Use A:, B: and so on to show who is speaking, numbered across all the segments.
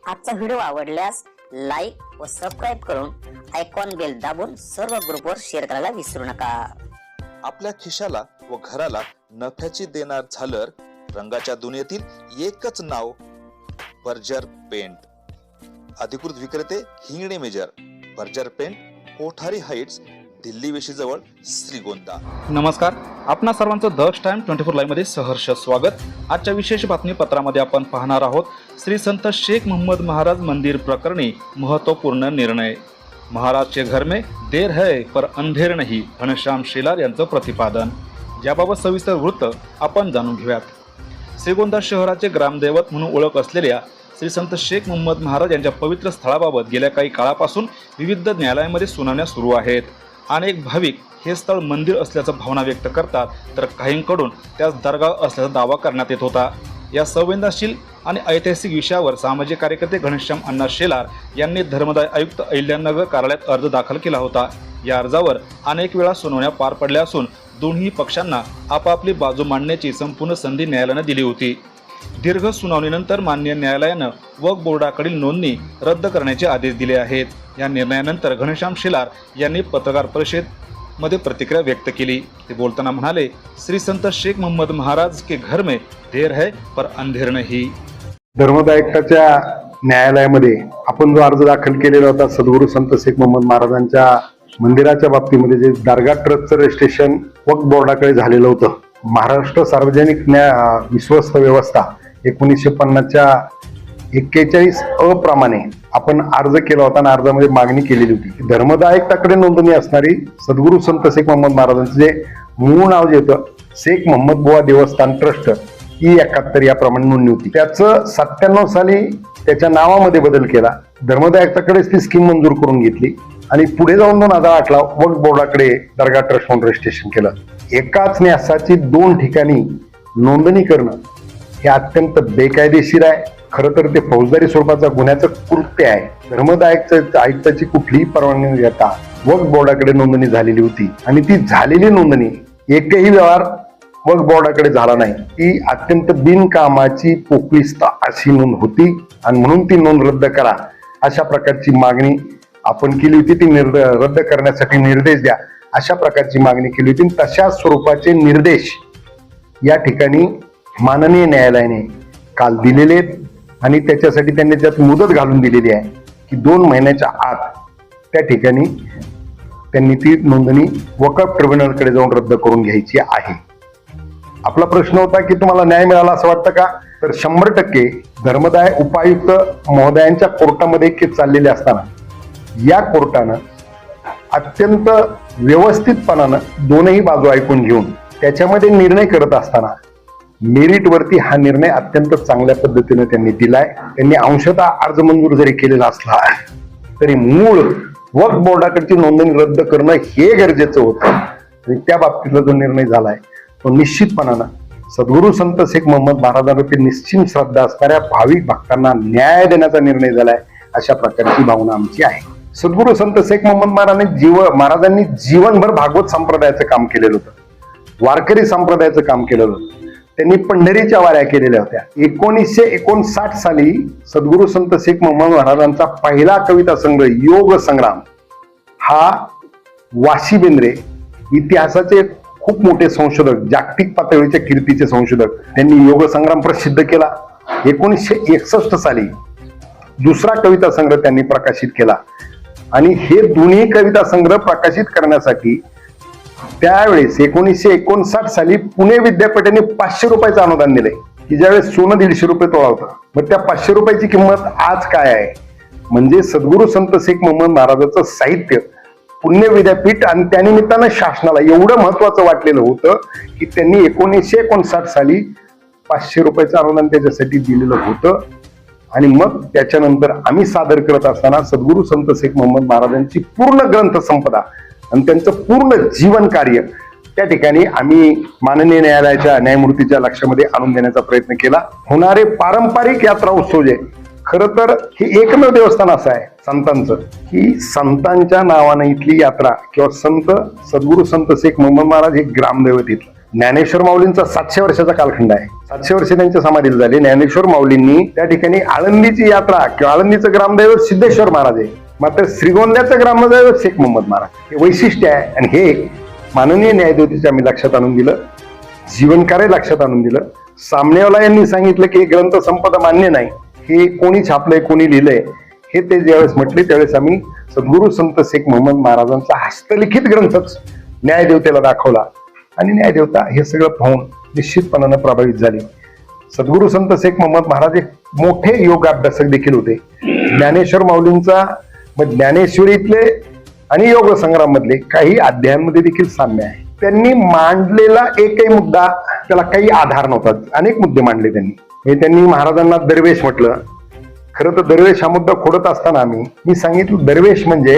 A: आजचा व्हिडिओ आवडल्यास लाईक व सबस्क्राईब करून आयकॉन बेल दाबून सर्व ग्रुपवर शेअर करायला विसरू नका।
B: आपल्या खिशाला व घराला नफ्याची देणार झालर रंगाच्या दुनियेतील एकच नाव बर्जर पेंट। अधिकृत विक्रेते Hingane major, Berger paint, Kothari heights, Delhi वेशीजवळ, श्रीगोंदा।
C: नमस्कार, आपणा सर्वांचं द टाइम 24 लाईव्ह मध्ये सहर्ष स्वागत। आजच्या विशेष बातमीपत्रामध्ये आपण पाहणार आहोत श्री संत शेख मोहम्मद महाराज मंदिर प्रकरणी महत्वपूर्ण निर्णय। महाराज के घर में देर है पर अंधेर नहीं, घनश्याम शेलार यांचं प्रतिपादन। याबाबत सविस्तर वृत्त आपण जाणून घेऊयात। श्रीगोंदा शहराचे ग्रामदैवत म्हणून ओळख असलेल्या श्री संत शेख मोहम्मद महाराज यांच्या पवित्र स्थळाबाबत गेल्या काही काळापासून विविध न्यायालयामध्ये सुनावण्या सुरू आहेत। अनेक भाविक हे स्थळ मंदिर असल्याचं भावना व्यक्त करतात, तर काहींकडून त्यास दरगाह असल्याचा दावा करण्यात येत होता। या संवेदनशील आणि ऐतिहासिक विषयावर सामाजिक कार्यकर्ते घनश्याम अण्णा शेलार यांनी धर्मदाय आयुक्त अहिल्यानगर कार्यालयात अर्ज दाखल केला होता। या अर्जावर अनेक वेळा सुनावण्या पार पडल्या असून दोन्ही पक्षांना आपापली बाजू मांडण्याची संपूर्ण संधी न्यायालयाने दिली होती। दीर्घ सुनावणीनंतर माननीय न्यायालयानं वक्फ बोर्डाकडील नोंदणी रद्द करण्याचे आदेश दिले आहेत। या निर्णयानंतर घनश्याम शेलार यांनी पत्रकार परिषदेमध्ये प्रतिक्रिया व्यक्त केली। ते बोलताना म्हणाले, श्री संत शेख मोहम्मद महाराज के घर में देर है पर अंधेर नहीं।
D: धर्मदाय आयुक्ताच्या न्यायालयामध्ये आपण जो अर्ज दाखल केलेला होता सद्गुरू संत शेख मोहम्मद महाराजांच्या मंदिराच्या बाबतीमध्ये, जे दरगाह ट्रस्टचं रजिस्ट्रेशन वक्फ बोर्डाकडे झालेलं होतं। महाराष्ट्र सार्वजनिक विश्वस्त व्यवस्था 1950च्या 41 अ प्रमाणे आपण अर्ज केला होता आणि अर्जामध्ये मागणी केलेली होती। धर्मदाय आयुक्ताकडे नोंदणी असणारी सद्गुरू संत शेख मोहम्मद महाराजांचं जे मूळ नाव जे होतं शेख मोहम्मद बुवा देवस्थान ट्रस्ट ही 71 याप्रमाणे नोंदणी होती। त्याचं 97 साली त्याच्या नावामध्ये बदल केला। धर्मदाय आयुक्ताकडेच ती स्कीम मंजूर करून घेतली आणि पुढे जाऊन 2008ला वक्फ बोर्डाकडे दरगाह ट्रस्ट म्हणून रजिस्ट्रेशन केलं। एकाच न्यासाची 2 ठिकाणी नोंदणी करणं हे अत्यंत बेकायदेशीर आहे। खरं तर ते फौजदारी स्वरूपाचा गुन्ह्याचं कृत्य आहे। धर्मदाय आयुक्ताची कुठलीही परवानगी न घेता वक्फ बोर्डाकडे नोंदणी झालेली होती आणि ती झालेली नोंदणी एकही व्यवहार वक्फ बोर्डाकडे झाला नाही। ती अत्यंत बिनकामाची पोकळीस्त अशी नोंद होती आणि म्हणून ती नोंद रद्द करा अशा प्रकारची मागणी आपण केली होती। ती रद्द करण्यासाठी निर्देश द्या अशा प्रकारची मागणी केली होती। तशा स्वरूपाचे निर्देश या ठिकाणी माननीय न्यायालयाने काल दिलेले आणि त्याच्यासाठी त्यांनी त्यात मुदत घालून दिलेली आहे की 2 महिन्याच्या आत त्या ठिकाणी त्यांनी ती नोंदणी वक्फ ट्रिब्युनलकडे जाऊन रद्द करून घ्यायची आहे। आपला प्रश्न होता की तुम्हाला न्याय मिळाला असं वाटतं का? तर 100% धर्मदाय उपायुक्त महोदयांच्या कोर्टामध्ये केस चाललेले असताना या कोर्टानं अत्यंत व्यवस्थितपणानं दोनही बाजू ऐकून घेऊन त्याच्यामध्ये निर्णय करत असताना मेरिटवरती हा निर्णय अत्यंत चांगल्या पद्धतीने त्यांनी दिलाय। त्यांनी अंशतः अर्ज मंजूर जरी केलेला असला तरी मूळ वक्फ बोर्डाकडची नोंदणी रद्द करणं हे गरजेचं होतं आणि त्या बाबतीतला जो निर्णय झालाय तो निश्चितपणानं सद्गुरू संत शेख मोहम्मद महाराजांवरती निश्चित श्रद्धा असणाऱ्या भाविक भक्तांना न्याय देण्याचा निर्णय झालाय अशा प्रकारची भावना आमची आहे। सद्गुरू संत शेख मोहम्मद महाराजांनी जीवनभर भागवत संप्रदायाचं काम केलेलं होतं, वारकरी संप्रदायाचं काम केलेलं होतं। त्यांनी पंढरीच्या वाऱ्या केलेल्या होत्या। 1959 साली सद्गुरू संत शेख मोहम्मद महाराजांचा पहिला कविता संग्रह योग संग्राम हा वाशी बेंद्रे इतिहासाचे खूप मोठे संशोधक, जागतिक पातळीच्या कीर्तीचे संशोधक, त्यांनी योग संग्राम प्रसिद्ध केला। 1961 साली दुसरा कविता संग्रह त्यांनी प्रकाशित केला आणि हे दोन्ही कविता संग्रह प्रकाशित करण्यासाठी त्यावेळेस 1959 साली पुणे विद्यापीठाने 500 रुपयाचं अनुदान दिलंय की ज्यावेळेस सोनं 150 रुपये तोळा होता। मग त्या 500 रुपयाची किंमत आज काय आहे? म्हणजे सद्गुरू संत शेख मोहम्मद महाराजांचं साहित्य पुणे विद्यापीठ आणि त्यानिमित्तानं शासनाला एवढं महत्वाचं वाटलेलं होतं की त्यांनी 1959 साली 500 रुपयाचं अनुदान त्याच्यासाठी दिलेलं होतं। आणि मग त्याच्यानंतर आम्ही सादर करत असताना सद्गुरू संत शेख मोहम्मद महाराजांची पूर्ण ग्रंथ संपदा आणि त्यांचं पूर्ण जीवन कार्य त्या ठिकाणी आम्ही माननीय न्यायालयाच्या न्यायमूर्तीच्या लक्षामध्ये आणून देण्याचा प्रयत्न केला। होणारे पारंपरिक यात्रा उत्सव जे खरं तर हे एकमेव देवस्थान असं आहे संतांचं की संतांच्या नावाने इथली यात्रा किंवा संत सद्गुरू संत शेख मोहम्मद महाराज हे ग्रामदैवत इथलं ज्ञानेश्वर माऊलींचा 700 वर्षाचा कालखंड आहे. 700 वर्ष त्यांच्या समाधीला झाले. ज्ञानेश्वर माऊलींनी त्या ठिकाणी आळंदीची यात्रा किंवा आळंदीचं ग्रामदैवत सिद्धेश्वर महाराज आहे, मात्र श्रीगोंद्याचं ग्रामदैवत शेख मोहम्मद महाराज. हे वैशिष्ट्य आहे आणि हे माननीय न्यायदेवतेचे आम्ही लक्षात आणून दिलं, जीवनकार्य लक्षात आणून दिलं. सामनेवाला यांनी सांगितलं की हे ग्रंथ संपदा मान्य नाही, हे कोणी छापलंय कोणी लिहिलंय, हे ते ज्यावेळेस म्हटले त्यावेळेस आम्ही सद्गुरू संत शेख मोहम्मद महाराजांचा हस्तलिखित ग्रंथच न्यायदेवतेला दाखवला आणि न्यायदेवता हे सगळं पाहून निश्चितपणानं प्रभावित झाली. सद्गुरू संत शेख मोहम्मद महाराज एक मोठे योग अभ्यासक देखील होते. ज्ञानेश्वर माऊलींचा ज्ञानेश्वरीतले आणि योग संग्राम मधले काही अध्यायांमध्ये देखील साम्य आहे. त्यांनी मांडलेला एकही मुद्दा त्याला काही आधार नव्हता. अनेक मुद्दे मांडले त्यांनी महाराजांना दरवेश म्हटलं. खरं तर दरवेश हा मुद्दा खोडत असताना मी सांगितलं दरवेश म्हणजे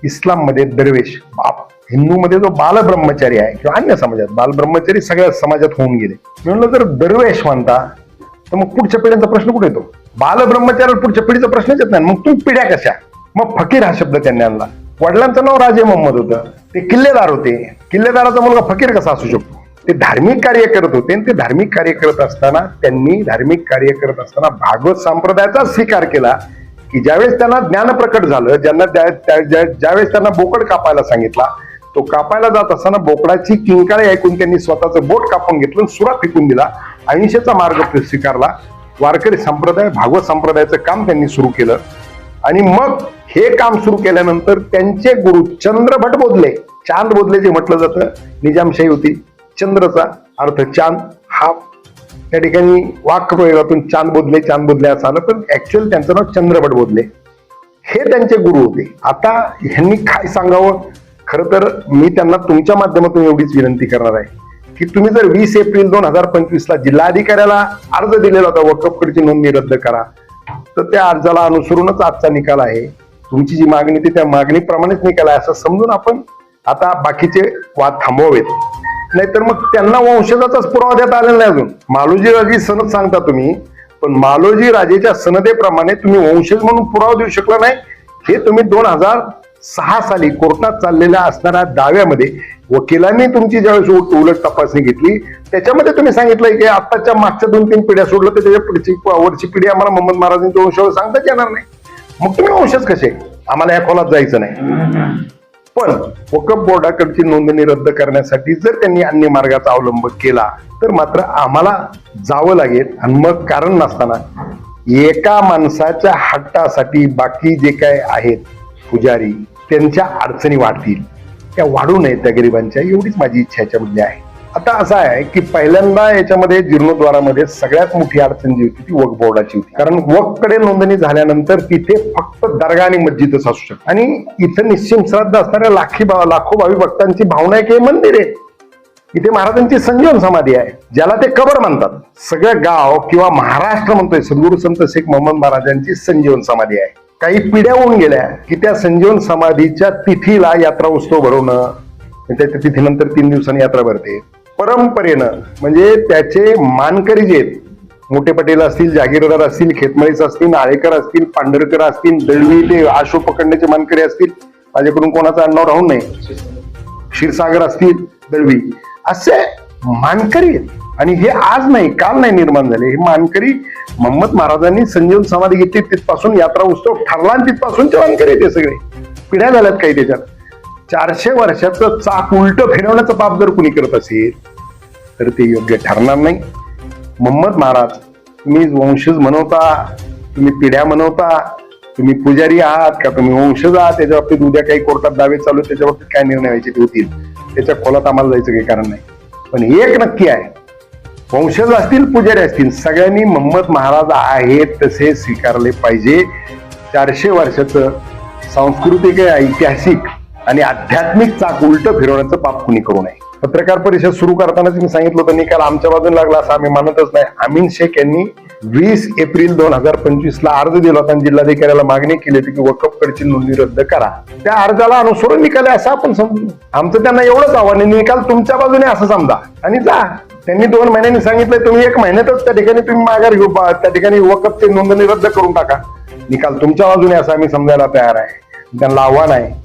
D: इस्लाम मध्ये दरवेश, हिंदू मध्ये जो बालब्रह्मचारी आहे किंवा अन्य समाजात बालब्रह्मचारी सगळ्या समाजात होऊन गेले. म्हणलं जर दरवेश म्हणता तर मग पुढच्या पिढ्यांचा प्रश्न कुठे येतो? बालब्रह्मचार्यावर पुढच्या पिढीचा प्रश्नच येत नाही. मग तुम्ही पिढ्या कशा? मग फकीर हा शब्द त्यांनी आणला. वडिलांचं नाव राजे मोहम्मद होतं, ते किल्लेदार होते. किल्लेदाराचा मुलगा फकीर कसा असू शकतो? ते धार्मिक कार्य करत होते आणि ते धार्मिक कार्य करत असताना त्यांनी धार्मिक कार्य करत असताना भागवत संप्रदायाचा स्वीकार केला की ज्यावेळेस त्यांना ज्ञान प्रकट झालं, ज्यावेळेस त्यांना बोकड कापायला सांगितला, तो कापायला जात असताना बोकडाची किंकाळी ऐकून त्यांनी स्वतःचं बोट कापून घेतलं, सुरा फेकून दिला, अहिंसेचा मार्ग स्वीकारला. वारकरी संप्रदाय भागवत संप्रदायाचं काम त्यांनी सुरू केलं आणि मग हे काम सुरू केल्यानंतर त्यांचे गुरु चंद्रभट बोधले, चांद बोधले जे म्हटलं जातं, निजामशाही होती. चंद्रचा अर्थ चांद, हा त्या ठिकाणी वाक्प्रयोगातून चांद बोधले असं आलं, पण ऍक्च्युअल त्यांचं नाव चंद्रभट बोधले. हे त्यांचे गुरु होते. आता ह्यांनी काय सांगावं? खरं तर मी त्यांना तुमच्या माध्यमातून एवढीच विनंती करणार आहे की तुम्ही जर 20 एप्रिल 2025 जिल्हाधिकाऱ्याला अर्ज दिलेला होता वक्फकडची नोंदणी रद्द करा, तर त्या अर्जाला अनुसरूनच आजचा निकाल आहे. तुमची जी मागणी ती त्या मागणीप्रमाणेच निकाल आहे असं समजून आपण आता बाकीचे वाद थांबवावेत. नाहीतर मग त्यांना वंशजाचाच पुरावा देता आलेला नाही अजून. मालोजी राजे सनद सांगता तुम्ही, पण मालोजी राजेच्या सनदेप्रमाणे तुम्ही वंशज म्हणून पुरावा देऊ शकला नाही. हे तुम्ही 2006 साली कोर्टात चाललेल्या असणाऱ्या दाव्यामध्ये वकिलांनी तुमची ज्यावेळेस उलट तपासणी घेतली त्याच्यामध्ये तुम्ही सांगितलंय की आताच्या मागच्या 2-3 पिढ्या सोडलं तर त्याच्या पुढची वरची पिढी आम्हाला मोहम्मद महाराजांच्या वंशावर सांगताच येणार नाही. मग तुम्ही वंशज कसे? आम्हाला या खोलात जायचं नाही. पण वक्फ बोर्डाकडची नोंदणी रद्द करण्यासाठी जर त्यांनी अन्य मार्गाचा अवलंब केला तर मात्र आम्हाला जावं लागेल. आणि मग कारण नसताना एका माणसाच्या हट्टासाठी बाकी जे काय आहेत पुजारी त्यांच्या अडचणी वाढतील, त्या वाढू नयेत त्या गरिबांच्या, एवढीच माझी इच्छा याच्यामध्ये आहे. आता असं आहे की पहिल्यांदा याच्यामध्ये जीर्णोद्वारामध्ये सगळ्यात मोठी अडचण जी होती ती वक्फ बोर्डाची होती. कारण वक्फकडे नोंदणी झाल्यानंतर तिथे फक्त दर्गा आणि मस्जिदच असू शकते आणि इथं निश्चित श्रद्धा असणाऱ्या लाखो भावी भक्तांची भावना आहे की हे मंदिर आहे. इथे महाराजांची संजीवन समाधी आहे, ज्याला ते कबर म्हणतात. सगळं गाव किंवा महाराष्ट्र म्हणतोय सद्गुरू संत शेख मोहम्मद महाराजांची संजीवन समाधी आहे. काही पिढ्या होऊन गेल्या की त्या संजीवन समाधीच्या तिथीला यात्रा उत्सव भरवणं, त्या तिथीनंतर 3 दिवसांनी यात्रा भरते. परंपरेनं म्हणजे त्याचे मानकरी जे आहेत, मोठे पटेल असतील, जागीरदार असतील, खेतमळीस असतील, नाळेकर असतील, पांढरकर असतील, दळवी ते आशो पकडण्याचे मानकरी असतील, माझ्याकडून कोणाचा आडनाव राहून नाही, क्षीरसागर असतील, दळवी, असे मानकरी आहेत. आणि हे आज नाही काल नाही निर्माण झाले. हे मानकरी मोहम्मद महाराजांनी संजीवन समाधी घेतली तिथपासून यात्रा उत्सव ठरला आणि तिथपासूनचे मानकरी ते सगळे पिढ्या झाल्यात काही. त्याच्यात 400 वर्षाचं चाक उलट फिरवण्याचं पाप जर कुणी करत असेल तर ते योग्य ठरणार नाही. मोहम्मद महाराज तुम्ही वंशज म्हणवता, तुम्ही पिढ्या म्हणवता, तुम्ही पुजारी आहात का तुम्ही वंशज आहात, त्याच्या बाबतीत उद्या काही कोर्टात दावे चालू त्याच्या बाबतीत काय निर्णय व्हायचे ते होतील. त्याच्या खोलात आम्हाला जायचं काही कारण नाही. पण एक नक्की आहे, वंशज असतील पुजारी असतील सगळ्यांनी मोहम्मद महाराज आहेत तसे स्वीकारले पाहिजे. 400 वर्षाचं सांस्कृतिक, ऐतिहासिक आणि आध्यात्मिक चाक उलट फिरवण्याचं पाप कुणी करू नये. पत्रकार परिषद सुरू करतानाच मी सांगितलं होतं निकाल आमच्या बाजूने लागला असं आम्ही मानतच नाही. अमीन शेख यांनी 20 एप्रिल 2025 अर्ज दिला होता आणि जिल्हाधिकाऱ्याला मागणी केली होती की वक्फकडची नोंदणी रद्द करा. त्या अर्जाला अनुसरून निकाल आहे असं आपण समजू. आमचं त्यांना एवढंच आव्हान आहे, निकाल तुमच्या बाजूने असं समजा आणि जा. त्यांनी 2 महिन्यांनी सांगितलंय तुम्ही 1 महिन्यातच त्या ठिकाणी तुम्ही माघार घेऊ, त्या ठिकाणी वक्फची नोंदणी रद्द करून टाका. निकाल तुमच्या बाजूने असं आम्ही समजायला तयार आहे. त्यांना आव्हान आहे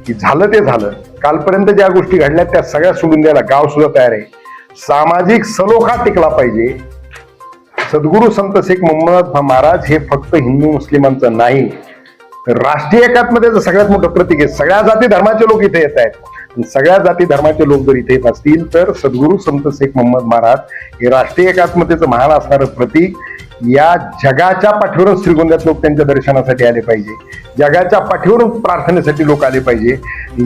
D: की झालं ते झालं. कालपर्यंत ज्या गोष्टी घडल्या त्या सगळ्या सोडून द्यायला गाव सुद्धा तयार आहे. सामाजिक सलोखा टिकला पाहिजे. सद्गुरू संत शेख मोहम्मद महाराज हे फक्त हिंदू मुस्लिमांचं नाही, तर राष्ट्रीय एकात्मतेचं सगळ्यात मोठं प्रतीक आहे. सगळ्या जाती धर्माचे लोक इथे येत आहेत. सगळ्या जाती धर्माचे लोक जर इथे येत असतील तर सद्गुरू संत शेख मोहम्मद महाराज हे राष्ट्रीय एकात्मतेचं महान असणारं प्रतीक. या जगाच्या पाठीवरून श्रीगोंद्यात लोक त्यांच्या दर्शनासाठी आले पाहिजे, जगाच्या पाठीवरून प्रार्थनेसाठी लोक आले पाहिजे.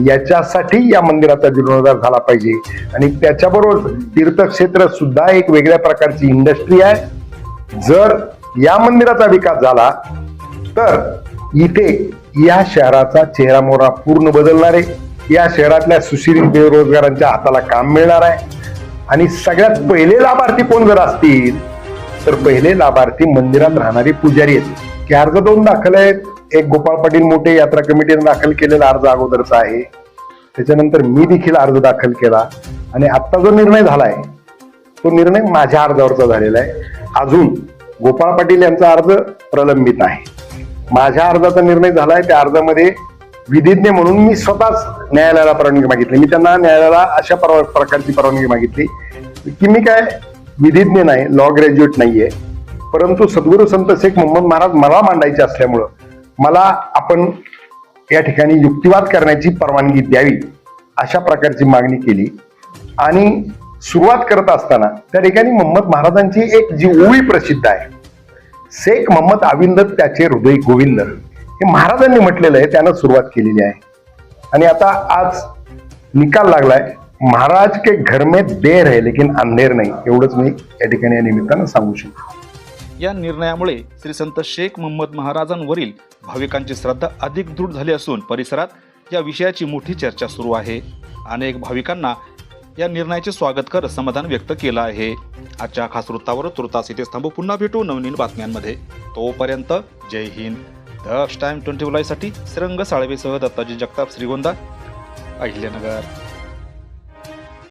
D: याच्यासाठी या मंदिराचा जीर्णोद्धार झाला पाहिजे. आणि त्याच्याबरोबर तीर्थक्षेत्र सुद्धा एक वेगळ्या प्रकारची इंडस्ट्री आहे. जर या मंदिराचा विकास झाला तर इथे या शहराचा चेहरा मोहरा पूर्ण बदलणार आहे. या शहरातल्या सुशिक्षित बेरोजगारांच्या हाताला काम मिळणार आहे. आणि सगळ्यात पहिले लाभार्थी कोण जर असतील तर पहिले लाभार्थी मंदिरात राहणारे पुजारी आहेत. की अर्ज 2 दाखल आहेत. एक गोपाळ पाटील मोठे यात्रा कमिटीने दाखल केलेला अर्ज अगोदरचा आहे, त्याच्यानंतर मी देखील अर्ज दाखल केला. आणि आता जो निर्णय झालाय तो निर्णय माझ्या अर्जावरचा झालेला आहे. अजून गोपाळ पाटील यांचा अर्ज प्रलंबित आहे. माझ्या अर्जाचा निर्णय झालाय. त्या अर्जामध्ये विधिज्ञ म्हणून मी स्वतःच न्यायालयाला परवानगी मागितली. मी त्यांना न्यायालयाला अशा प्रकारची परवानगी मागितली की मी काय विधिज्ञ नाही, लॉ ग्रॅज्युएट नाहीये, परंतु सद्गुरू संत शेख मोहम्मद महाराज मला मांडायचे असल्यामुळं मला आपण या ठिकाणी युक्तिवाद करण्याची परवानगी द्यावी अशा प्रकारची मागणी केली. आणि सुरुवात करत असताना त्या ठिकाणी मोहम्मद महाराजांची एक जी ओवी प्रसिद्ध आहे, शेख मोहम्मद आविंदत त्याचे हृदय गोविंद, हे महाराजांनी म्हटलेलं आहे, त्यानं सुरुवात केलेली आहे. आणि आता आज निकाल लागलाय, महाराज के घर में देर है लेकिन अंधेर नाही, एवढंच मी या ठिकाणी या निमित्तानं सांगू शकतो.
C: या निर्णयामुळे श्री संत शेख मोहम्मद महाराजांवरील भाविकांची श्रद्धा अधिक दृढ झाली असून परिसरात या विषयाची मोठी चर्चा सुरू आहे. अनेक भाविकांना या निर्णयाचे स्वागत करत समाधान व्यक्त केलं आहे. आजच्या खास वृत्तावर तुर्तास इथेच थांबू. पुन्हा भेटू नवनवीन बातम्यांमध्ये. तोपर्यंत जय हिंद. द टाइम 24 साठी श्रीरंग साळवेसह दत्ताजी जगताप, श्रीगोंदा, अहिल्यानगर.